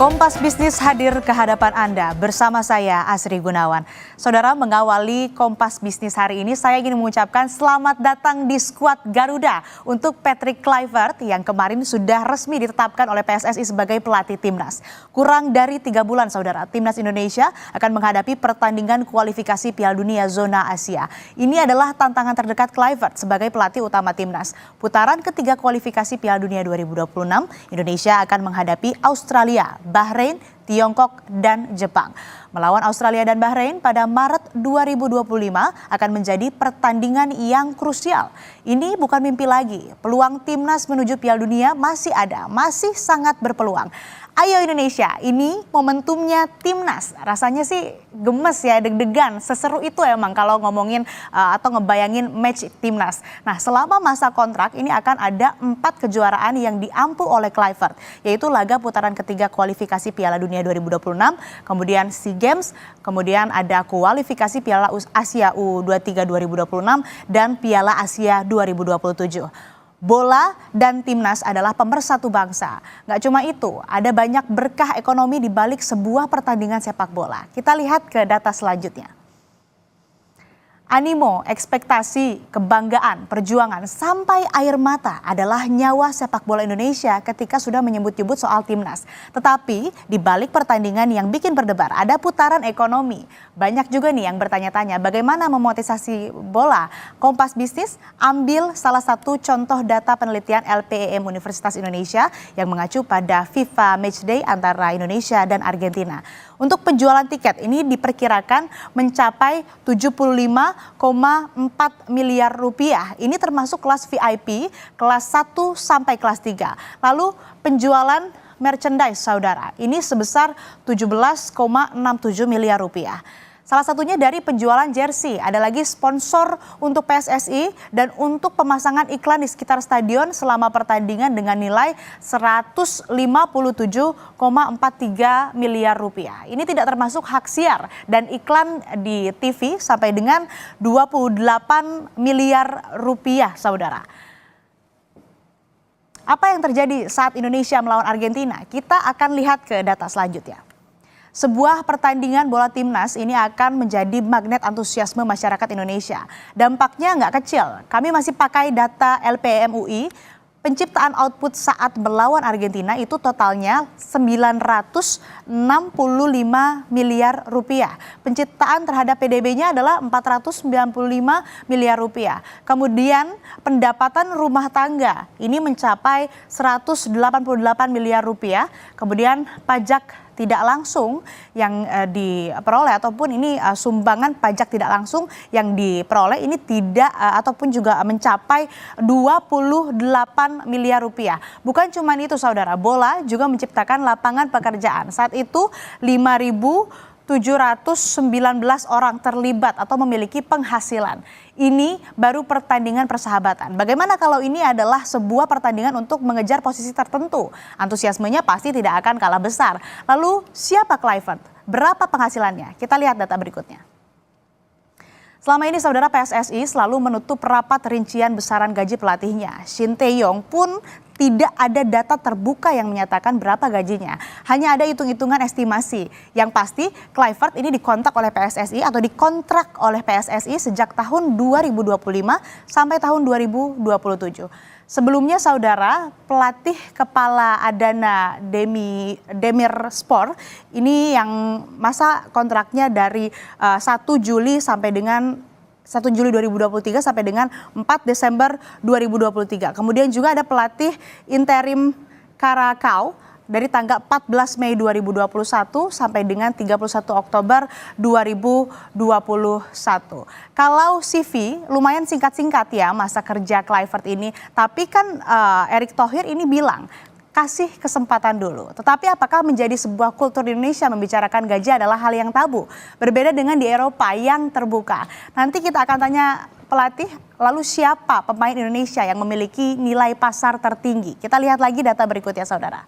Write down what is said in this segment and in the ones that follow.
Kompas Bisnis hadir ke hadapan Anda bersama saya Asri Gunawan. Saudara, mengawali Kompas Bisnis hari ini saya ingin mengucapkan selamat datang di skuad Garuda untuk Patrick Kluivert yang kemarin sudah resmi ditetapkan oleh PSSI sebagai pelatih Timnas. Kurang dari 3 bulan saudara, Timnas Indonesia akan menghadapi pertandingan kualifikasi Piala Dunia Zona Asia. Ini adalah tantangan terdekat Kluivert sebagai pelatih utama Timnas. Putaran ketiga kualifikasi Piala Dunia 2026, Indonesia akan menghadapi Australia, Bahrain, Tiongkok, dan Jepang. Melawan Australia dan Bahrain pada Maret 2025 akan menjadi pertandingan yang krusial. Ini bukan mimpi lagi. Peluang Timnas menuju Piala Dunia masih ada, masih sangat berpeluang. Ayo Indonesia, ini momentumnya Timnas. Rasanya sih gemes ya, deg-degan. Seseru itu emang kalau ngomongin atau ngebayangin match Timnas. Nah, selama masa kontrak ini akan ada 4 kejuaraan yang diampu oleh Kluivert, yaitu laga putaran ketiga kualifikasi Piala Dunia 2026, kemudian SEA Games, kemudian ada kualifikasi Piala Asia U23 2026 dan Piala Asia 2027. Bola dan Timnas adalah pemersatu bangsa. Nggak cuma itu, ada banyak berkah ekonomi di balik sebuah pertandingan sepak bola. Kita lihat ke data selanjutnya. Animo, ekspektasi, kebanggaan, perjuangan, sampai air mata adalah nyawa sepak bola Indonesia ketika sudah menyebut-nyebut soal Timnas. Tetapi di balik pertandingan yang bikin berdebar, ada putaran ekonomi. Banyak juga nih yang bertanya-tanya bagaimana memonetisasi bola. Kompas Bisnis ambil salah satu contoh data penelitian LPEM Universitas Indonesia yang mengacu pada FIFA Matchday antara Indonesia dan Argentina. Untuk penjualan tiket ini diperkirakan mencapai 75,4 miliar rupiah. Ini termasuk kelas VIP, kelas 1 sampai kelas 3. Lalu penjualan merchandise saudara, ini sebesar 17,67 miliar rupiah. Salah satunya dari penjualan jersey, ada lagi sponsor untuk PSSI dan untuk pemasangan iklan di sekitar stadion selama pertandingan dengan nilai 157,43 miliar rupiah. Ini tidak termasuk hak siar dan iklan di TV sampai dengan 28 miliar rupiah saudara. Apa yang terjadi saat Indonesia melawan Argentina? Kita akan lihat ke data selanjutnya. Sebuah pertandingan bola Timnas ini akan menjadi magnet antusiasme masyarakat Indonesia. Dampaknya nggak kecil. Kami masih pakai data LPM UI. Penciptaan output saat melawan Argentina itu totalnya 965 miliar rupiah. Penciptaan terhadap PDB-nya adalah 495 miliar rupiah. Kemudian pendapatan rumah tangga ini mencapai 188 miliar rupiah. Kemudian pajak tidak langsung yang diperoleh ataupun ini sumbangan pajak tidak langsung yang diperoleh ini tidak ataupun juga mencapai 28 miliar rupiah. Bukan cuma itu saudara, bola juga menciptakan lapangan pekerjaan. Saat itu 5.719 orang terlibat atau memiliki penghasilan. Ini baru pertandingan persahabatan. Bagaimana kalau ini adalah sebuah pertandingan untuk mengejar posisi tertentu? Antusiasmenya pasti tidak akan kalah besar. Lalu siapa Kluivert? Berapa penghasilannya? Kita lihat data berikutnya. Selama ini saudara, PSSI selalu menutup rapat rincian besaran gaji pelatihnya. Shin Tae-yong pun tidak ada data terbuka yang menyatakan berapa gajinya. Hanya ada hitung-hitungan estimasi. Yang pasti Kluivert ini dikontrak oleh PSSI atau dikontrak oleh PSSI sejak tahun 2025 sampai tahun 2027. Sebelumnya saudara, pelatih kepala Adana Demirspor ini yang masa kontraknya dari 1 Juli sampai dengan 1 Juli 2023 sampai dengan 4 Desember 2023. Kemudian juga ada pelatih interim Karakau dari tanggal 14 Mei 2021 sampai dengan 31 Oktober 2021. Kalau CV lumayan singkat-singkat ya masa kerja Kluivert ini, tapi kan Erick Thohir ini bilang kasih kesempatan dulu. Tetapi apakah menjadi sebuah kultur di Indonesia membicarakan gaji adalah hal yang tabu? Berbeda dengan di Eropa yang terbuka. Nanti kita akan tanya pelatih, lalu siapa pemain Indonesia yang memiliki nilai pasar tertinggi? Kita lihat lagi data berikutnya saudara.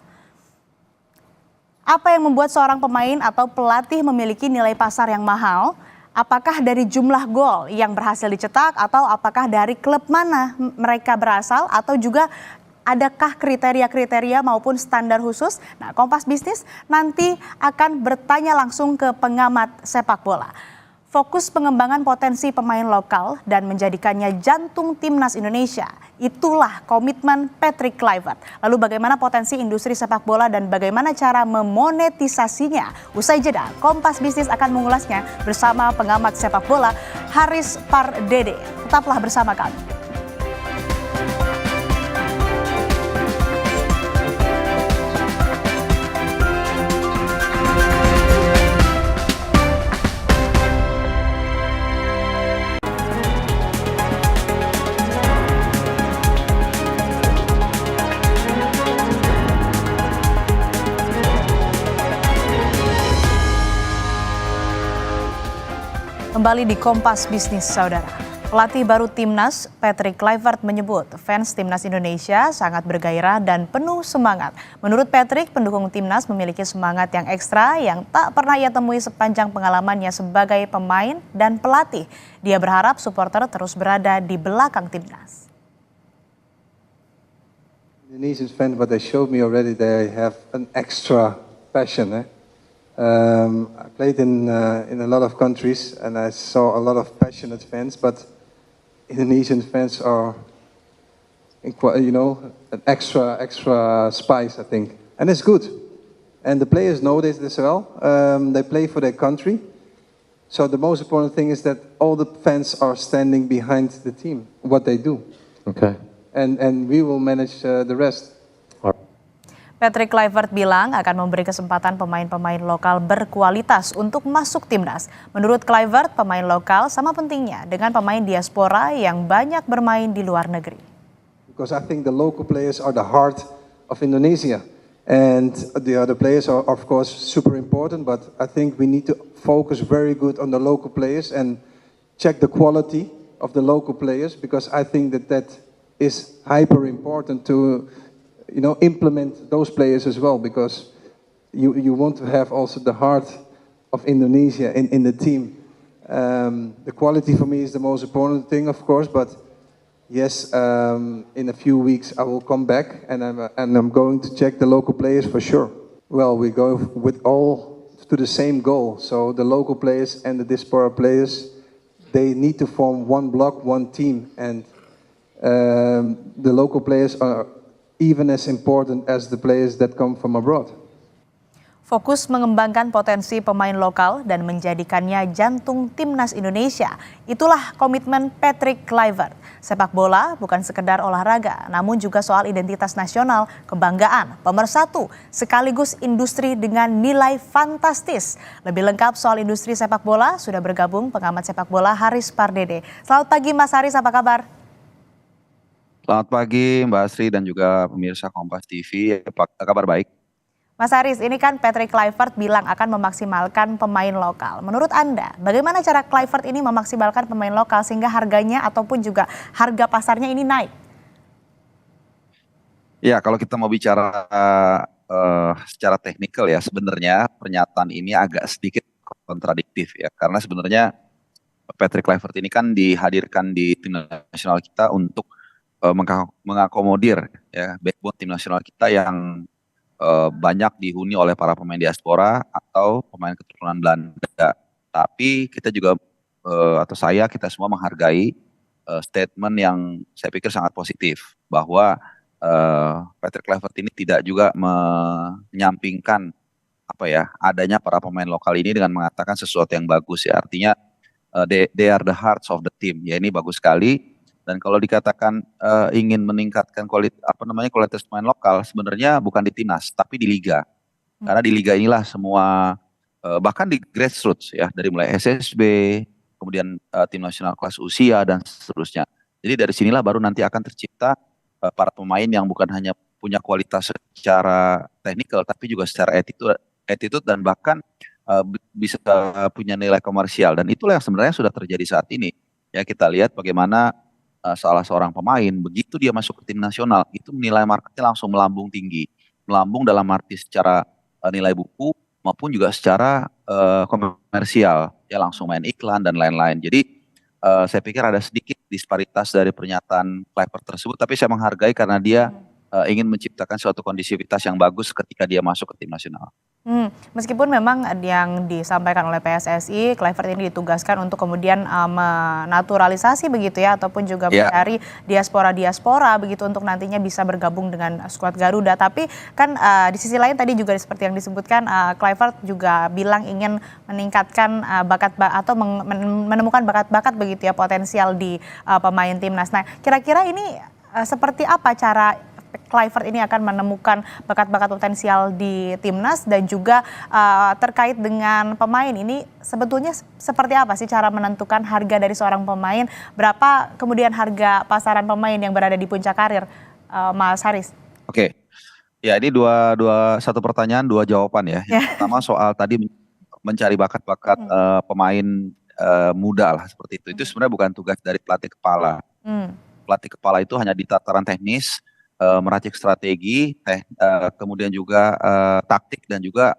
Apa yang membuat seorang pemain atau pelatih memiliki nilai pasar yang mahal? Apakah dari jumlah gol yang berhasil dicetak atau apakah dari klub mana mereka berasal atau juga Adakah kriteria-kriteria maupun standar khusus? Nah, Kompas Bisnis nanti akan bertanya langsung ke pengamat sepak bola. Fokus pengembangan potensi pemain lokal dan menjadikannya jantung timnas Indonesia. Itulah komitmen Patrick Kluivert. Lalu bagaimana potensi industri sepak bola dan bagaimana cara memonetisasinya? Usai jeda, Kompas Bisnis akan mengulasnya bersama pengamat sepak bola Haris Pardede. Tetaplah bersama kami. Kembali di Kompas Bisnis, saudara. Pelatih baru Timnas, Patrick Kluivert menyebut fans Timnas Indonesia sangat bergairah dan penuh semangat. Menurut Patrick, pendukung Timnas memiliki semangat yang ekstra yang tak pernah ia temui sepanjang pengalamannya sebagai pemain dan pelatih. Dia berharap supporter terus berada di belakang Timnas. Indonesian fans, what they showed me already, they have an extra passion. I played in a lot of countries and I saw a lot of passionate fans, but Indonesian fans are, an extra spice, I think, and it's good. And the players know this as well. They play for their country, so the most important thing is that all the fans are standing behind the team, what they do. Okay. And we will manage the rest. Patrick Kluivert bilang akan memberi kesempatan pemain-pemain lokal berkualitas untuk masuk timnas. Menurut Kluivert, pemain lokal sama pentingnya dengan pemain diaspora yang banyak bermain di luar negeri. Because I think the local players are the heart of Indonesia. And the other players are, of course, super important, but I think we need to focus very good on the local players and check the quality of the local players, because I think that is hyper important to implement those players as well, because you want to have also the heart of Indonesia in the team. The quality for me is the most important thing, of course, but yes, in a few weeks I will come back and I'm going to check the local players for sure. Well, we go with all to the same goal. So the local players and the diaspora players, they need to form one block, one team, and the local players are even as important as the players that come from abroad. Fokus mengembangkan potensi pemain lokal dan menjadikannya jantung timnas Indonesia. Itulah komitmen Patrick Kluivert. Sepak bola bukan sekedar olahraga, namun juga soal identitas nasional, kebanggaan, pemersatu, sekaligus industri dengan nilai fantastis. Lebih lengkap soal industri sepak bola, sudah bergabung pengamat sepak bola Haris Pardede. Selamat pagi Mas Haris, apa kabar? Selamat pagi Mbak Asri dan juga pemirsa Kompas TV, apa kabar baik? Mas Haris, ini kan Patrick Kluivert bilang akan memaksimalkan pemain lokal. Menurut Anda, bagaimana cara Kluivert ini memaksimalkan pemain lokal sehingga harganya ataupun juga harga pasarnya ini naik? Ya, kalau kita mau bicara secara teknikal ya, sebenarnya pernyataan ini agak sedikit kontradiktif ya, karena sebenarnya Patrick Kluivert ini kan dihadirkan di tim nasional kita untuk mengakomodir ya backbone tim nasional kita yang banyak dihuni oleh para pemain diaspora atau pemain keturunan Belanda. Tapi kita juga atau kita semua menghargai statement yang saya pikir sangat positif bahwa Patrick Kluivert ini tidak juga menyampingkan adanya para pemain lokal ini dengan mengatakan sesuatu yang bagus ya. Artinya they are the hearts of the team. Ya, ini bagus sekali. Dan kalau dikatakan ingin meningkatkan kualitas pemain lokal, sebenarnya bukan di timnas, tapi di liga. Karena di liga inilah semua, bahkan di grassroots ya, dari mulai SSB, kemudian tim nasional kelas usia dan seterusnya. Jadi dari sinilah baru nanti akan tercipta para pemain yang bukan hanya punya kualitas secara teknikal, tapi juga secara attitude dan bahkan bisa punya nilai komersial. Dan itulah yang sebenarnya sudah terjadi saat ini. Ya, kita lihat bagaimana salah seorang pemain begitu dia masuk ke tim nasional itu nilai marketnya langsung melambung tinggi, melambung dalam arti secara nilai buku maupun juga secara komersial, ya langsung main iklan dan lain-lain. Jadi saya pikir ada sedikit disparitas dari pernyataan Kluivert tersebut, tapi saya menghargai karena dia ingin menciptakan suatu kondisivitas yang bagus ketika dia masuk ke tim nasional. Meskipun memang yang disampaikan oleh PSSI, Kluivert ini ditugaskan untuk kemudian menaturalisasi begitu ya, ataupun juga mencari diaspora begitu untuk nantinya bisa bergabung dengan skuad Garuda. Tapi kan di sisi lain tadi juga seperti yang disebutkan, Kluivert juga bilang ingin meningkatkan bakat atau menemukan bakat-bakat begitu ya potensial di pemain timnas. Nah, kira-kira ini seperti apa cara Kluivert ini akan menemukan bakat-bakat potensial di timnas dan juga terkait dengan pemain ini sebetulnya seperti apa sih cara menentukan harga dari seorang pemain, berapa kemudian harga pasaran pemain yang berada di puncak karir, Mas Haris? Oke, ya ini satu pertanyaan dua jawaban ya. Yang pertama soal tadi mencari bakat-bakat pemain muda lah seperti itu. Itu sebenarnya bukan tugas dari pelatih kepala. Pelatih kepala itu hanya di tataran teknis, meracik strategi, kemudian juga taktik dan juga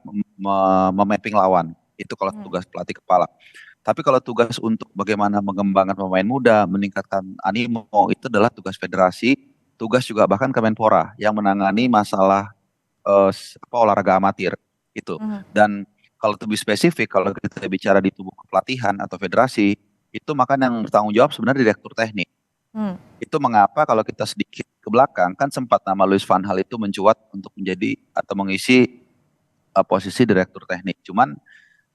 memapping lawan. Itu kalau tugas pelatih kepala. Tapi kalau tugas untuk bagaimana mengembangkan pemain muda, meningkatkan animo, itu adalah tugas federasi, tugas juga bahkan Kemenpora yang menangani masalah olahraga amatir itu. Dan kalau lebih spesifik, kalau kita bicara di tubuh kepelatihan atau federasi, itu maka yang bertanggung jawab sebenarnya direktur teknik. Itu mengapa kalau kita sedikit ke belakang kan sempat nama Louis van Gaal itu mencuat untuk menjadi atau mengisi posisi direktur teknik. Cuman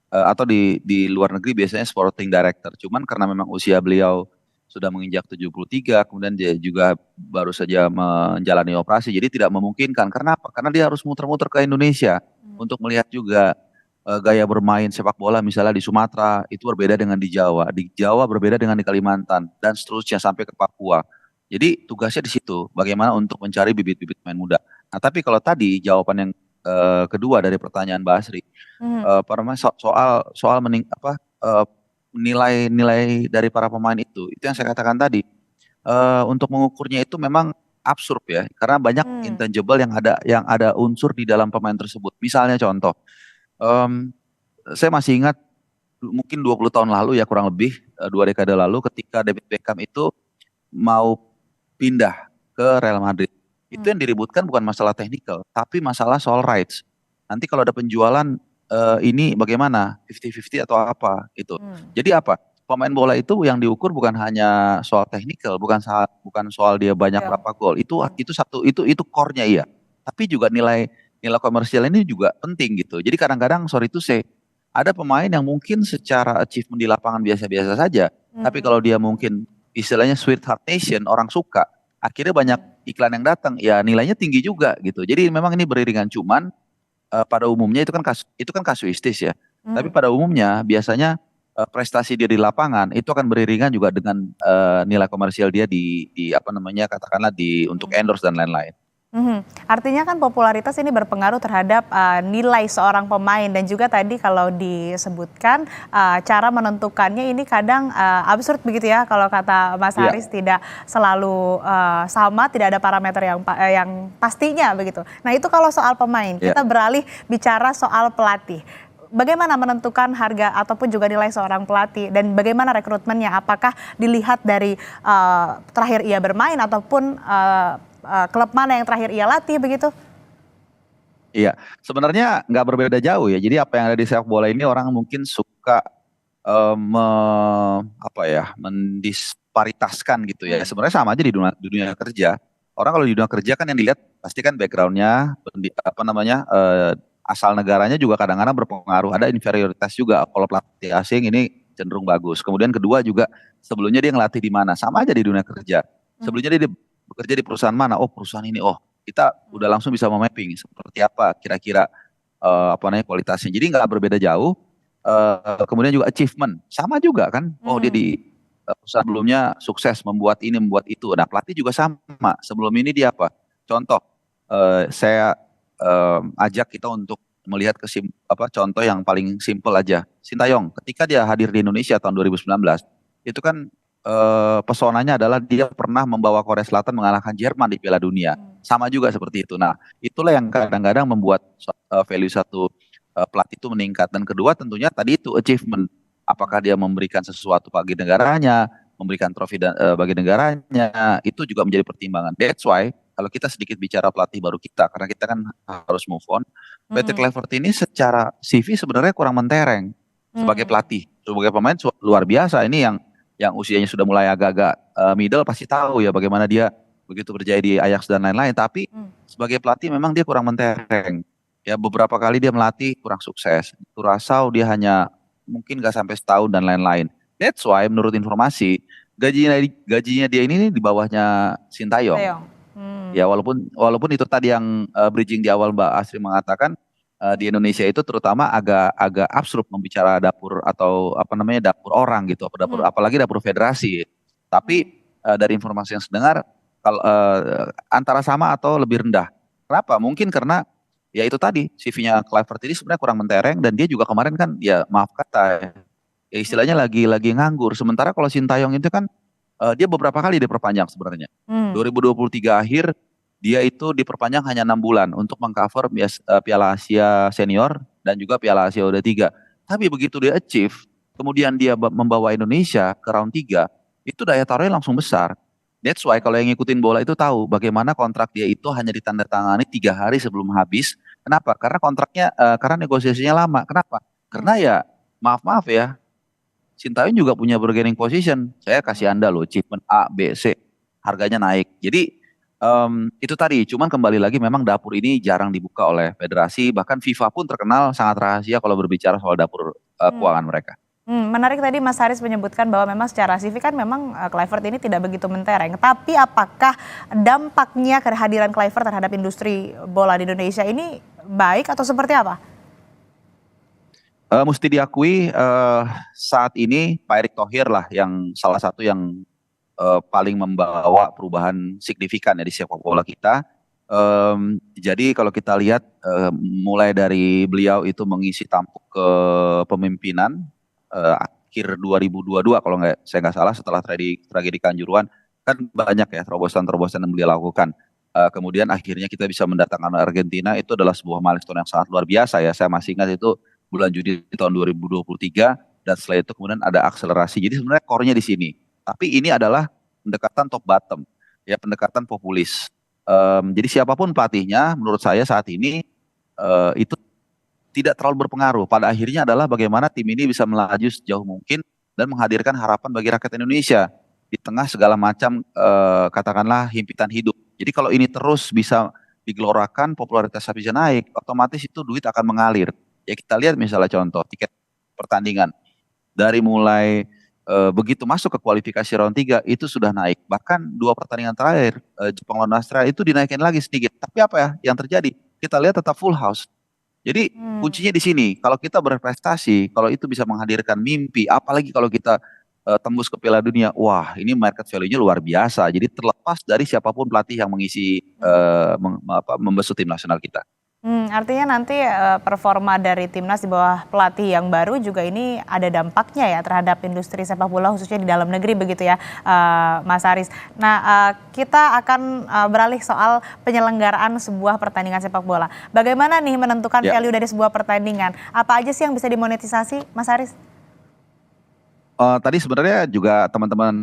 atau di luar negeri biasanya sporting director. Cuman karena memang usia beliau sudah menginjak 73, kemudian dia juga baru saja menjalani operasi, jadi tidak memungkinkan. Karena apa? Karena dia harus muter-muter ke Indonesia untuk melihat juga gaya bermain sepak bola misalnya di Sumatera itu berbeda dengan di Jawa berbeda dengan di Kalimantan dan seterusnya sampai ke Papua. Jadi tugasnya di situ, bagaimana untuk mencari bibit-bibit pemain muda. Nah tapi kalau tadi jawaban yang kedua dari pertanyaan Mbak Asri, soal nilai dari para pemain itu yang saya katakan tadi, untuk mengukurnya itu memang absurd ya, karena banyak intangible yang ada unsur di dalam pemain tersebut. Misalnya contoh. Saya masih ingat mungkin 20 tahun lalu ya kurang lebih 2 dekade lalu ketika David Beckham itu mau pindah ke Real Madrid. Itu yang diributkan bukan masalah teknikal, tapi masalah soal rights. Nanti kalau ada penjualan ini bagaimana 50-50 atau apa itu. Jadi apa? Pemain bola itu yang diukur bukan hanya soal teknikal, bukan soal dia banyak berapa gol. Itu core-nya iya. Tapi juga nilai komersial ini juga penting gitu. Jadi kadang-kadang sorry to say, ada pemain yang mungkin secara achievement di lapangan biasa-biasa saja, tapi kalau dia mungkin istilahnya sweetheart nation, orang suka, akhirnya banyak iklan yang datang, ya nilainya tinggi juga gitu. Jadi memang ini beriringan, cuman pada umumnya itu kan kasuistis ya. Tapi pada umumnya biasanya prestasi dia di lapangan itu akan beriringan juga dengan nilai komersial dia katakanlah untuk endorse dan lain-lain. Artinya kan popularitas ini berpengaruh terhadap nilai seorang pemain dan juga tadi kalau disebutkan cara menentukannya ini kadang absurd begitu ya kalau kata Mas Haris, tidak selalu sama, tidak ada parameter yang pastinya begitu. Nah itu kalau soal pemain, kita beralih bicara soal pelatih. Bagaimana menentukan harga ataupun juga nilai seorang pelatih dan bagaimana rekrutmennya? Apakah dilihat dari terakhir ia bermain ataupun klub mana yang terakhir ia latih begitu? Iya, sebenarnya nggak berbeda jauh ya. Jadi apa yang ada di sepak bola ini orang mungkin suka mendisparitaskan gitu ya. Sebenarnya sama aja di dunia kerja. Orang kalau di dunia kerja kan yang dilihat pasti kan backgroundnya, asal negaranya juga kadang-kadang berpengaruh. Ada inferioritas juga. Kalau pelatih asing ini cenderung bagus. Kemudian kedua juga sebelumnya dia ngelatih di mana. Sama aja di dunia kerja. Sebelumnya dia bekerja di perusahaan mana? Oh perusahaan ini. Oh kita udah langsung bisa memapping seperti apa kira-kira kualitasnya. Jadi nggak berbeda jauh. Kemudian juga achievement sama juga kan. Oh dia di perusahaan sebelumnya sukses membuat ini membuat itu. Nah pelatih juga sama. Sebelum ini dia apa? Contoh saya ajak kita untuk melihat contoh yang paling simpel aja. Sintayong ketika dia hadir di Indonesia tahun 2019 itu kan pesonanya adalah dia pernah membawa Korea Selatan mengalahkan Jerman di Piala Dunia. Sama juga seperti itu. Nah, itulah yang kadang-kadang membuat value satu pelatih itu meningkat. Dan kedua tentunya tadi itu achievement. Apakah dia memberikan sesuatu bagi negaranya, memberikan trofi bagi negaranya, itu juga menjadi pertimbangan. That's why kalau kita sedikit bicara pelatih baru kita, karena kita kan harus move on. Patrick Mm-mm. Kluivert ini secara CV sebenarnya kurang mentereng sebagai Mm. pelatih, sebagai pemain luar biasa. Ini yang usianya sudah mulai agak-agak middle pasti tahu ya bagaimana dia begitu berjaya di Ajax dan lain-lain. Tapi Mm. sebagai pelatih memang dia kurang mentereng. Ya beberapa kali dia melatih kurang sukses. Curaçao dia hanya mungkin gak sampai setahun dan lain-lain. That's why menurut informasi gajinya dia ini di bawahnya Sintayong. Sintayong. Hmm. Ya walaupun itu tadi yang bridging di awal Mbak Asri mengatakan di Indonesia itu terutama agak absurd membicara dapur atau apa namanya dapur orang gitu, Hmm. apalagi dapur federasi. Tapi dari informasi yang sedengar kalau antara sama atau lebih rendah. Kenapa? Mungkin karena ya itu tadi CV-nya Kluivert ini sebenarnya kurang mentereng dan dia juga kemarin kan ya maaf kata ya istilahnya lagi nganggur. Sementara kalau Sintayong itu kan dia beberapa kali diperpanjang sebenarnya. Hmm. 2023 akhir dia itu diperpanjang hanya 6 bulan untuk mengcover Piala Asia Senior dan juga Piala Asia U23. Tapi begitu dia achieve, kemudian dia membawa Indonesia ke round 3, itu daya taruhnya langsung besar. That's why kalau yang ngikutin bola itu tahu bagaimana kontrak dia itu hanya ditandatangani 3 hari sebelum habis. Kenapa? Karena kontraknya, karena negosiasinya lama. Kenapa? Karena ya maaf ya, Sintayong juga punya bargaining position. Saya kasih Anda loh, achievement A, B, C. Harganya naik. Jadi itu tadi, cuman kembali lagi memang dapur ini jarang dibuka oleh federasi. Bahkan FIFA pun terkenal sangat rahasia kalau berbicara soal dapur keuangan mereka. Menarik tadi Mas Haris menyebutkan bahwa memang secara CV kan memang Kluivert ini tidak begitu mentereng. Tapi apakah dampaknya kehadiran Kluivert terhadap industri bola di Indonesia ini baik atau seperti apa? Mesti diakui saat ini Pak Erick Thohir lah yang salah satu yang paling membawa perubahan signifikan ya di sepak bola kita. Jadi kalau kita lihat mulai dari beliau itu mengisi tampuk ke pemimpinan akhir 2022 kalau saya nggak salah setelah tragedi Kanjuruhan kan banyak ya terobosan-terobosan yang beliau lakukan. Kemudian akhirnya kita bisa mendatangkan Argentina itu adalah sebuah milestone yang sangat luar biasa ya. Saya masih ingat itu bulan Juni tahun 2023 dan setelah itu kemudian ada akselerasi. Jadi sebenarnya core-nya di sini. Tapi ini adalah pendekatan top bottom, ya pendekatan populis. Jadi siapapun pelatihnya, menurut saya saat ini itu tidak terlalu berpengaruh. Pada akhirnya adalah bagaimana tim ini bisa melaju sejauh mungkin dan menghadirkan harapan bagi rakyat Indonesia di tengah segala macam katakanlah himpitan hidup. Jadi kalau ini terus bisa digelorakan, popularitasnya bisa naik, otomatis itu duit akan mengalir. Ya kita lihat misalnya contoh tiket pertandingan dari mulai begitu masuk ke kualifikasi round 3 itu sudah naik. Bahkan 2 pertandingan terakhir Jepang lawan Australia itu dinaikin lagi sedikit. Tapi apa ya yang terjadi? Kita lihat tetap full house. Jadi kuncinya di sini. Kalau kita berprestasi, kalau itu bisa menghadirkan mimpi, apalagi kalau kita tembus ke Piala Dunia, wah ini market value-nya luar biasa. Jadi terlepas dari siapapun pelatih yang mengisi membesut tim nasional kita. Artinya nanti performa dari timnas di bawah pelatih yang baru juga ini ada dampaknya ya terhadap industri sepak bola khususnya di dalam negeri begitu ya Mas Haris. Nah kita akan beralih soal penyelenggaraan sebuah pertandingan sepak bola. Bagaimana nih menentukan value dari sebuah pertandingan? Apa aja sih yang bisa dimonetisasi Mas Haris? Tadi sebenarnya juga teman-teman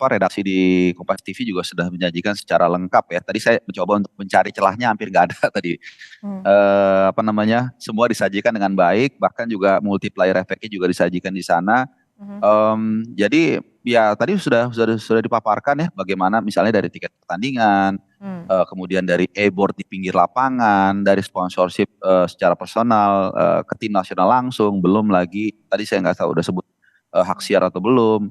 redaksi di Kompas TV juga sudah menyajikan secara lengkap ya. Tadi saya mencoba untuk mencari celahnya hampir nggak ada tadi. Semua disajikan dengan baik, bahkan juga multiplier efeknya juga disajikan di sana. Jadi ya tadi sudah dipaparkan ya bagaimana misalnya dari tiket pertandingan, kemudian dari e-board di pinggir lapangan, dari sponsorship secara personal ke tim nasional langsung, belum lagi tadi saya nggak tahu udah sebut hak siar atau belum,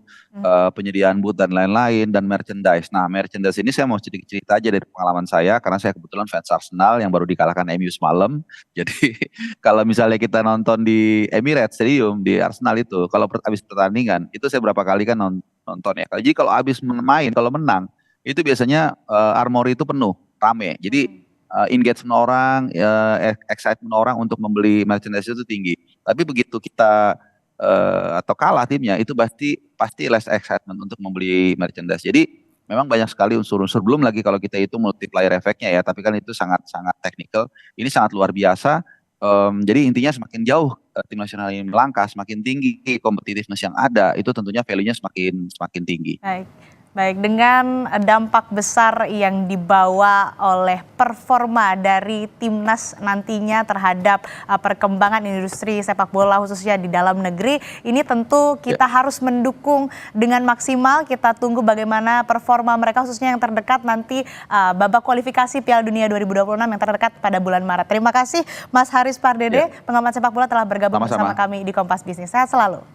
penyediaan booth dan lain-lain, dan merchandise. Nah, merchandise ini saya mau sedikit cerita aja dari pengalaman saya, karena saya kebetulan fans Arsenal yang baru dikalahkan MU semalam. Jadi kalau misalnya kita nonton di Emirates Stadium, di Arsenal itu, kalau habis pertandingan, itu saya berapa kali kan nonton ya. Jadi kalau habis main, kalau menang, itu biasanya armory itu penuh, rame. Jadi engagement orang, excitement orang untuk membeli merchandise itu tinggi. Tapi begitu kita atau kalah timnya itu pasti less excitement untuk membeli merchandise. Jadi memang banyak sekali unsur-unsur, belum lagi kalau kita itu multiplier efeknya ya, tapi kan itu sangat technical. Ini sangat luar biasa. Jadi intinya semakin jauh tim nasional ini melangkah, semakin tinggi competitiveness yang ada, itu tentunya value-nya semakin tinggi. Baik. Baik, dengan dampak besar yang dibawa oleh performa dari timnas nantinya terhadap perkembangan industri sepak bola khususnya di dalam negeri, ini tentu kita harus mendukung dengan maksimal. Kita tunggu bagaimana performa mereka khususnya yang terdekat nanti babak kualifikasi Piala Dunia 2026 yang terdekat pada bulan Maret. Terima kasih Mas Haris Pardede, pengamat sepak bola telah bergabung bersama kami di Kompas Bisnis. Sehat selalu.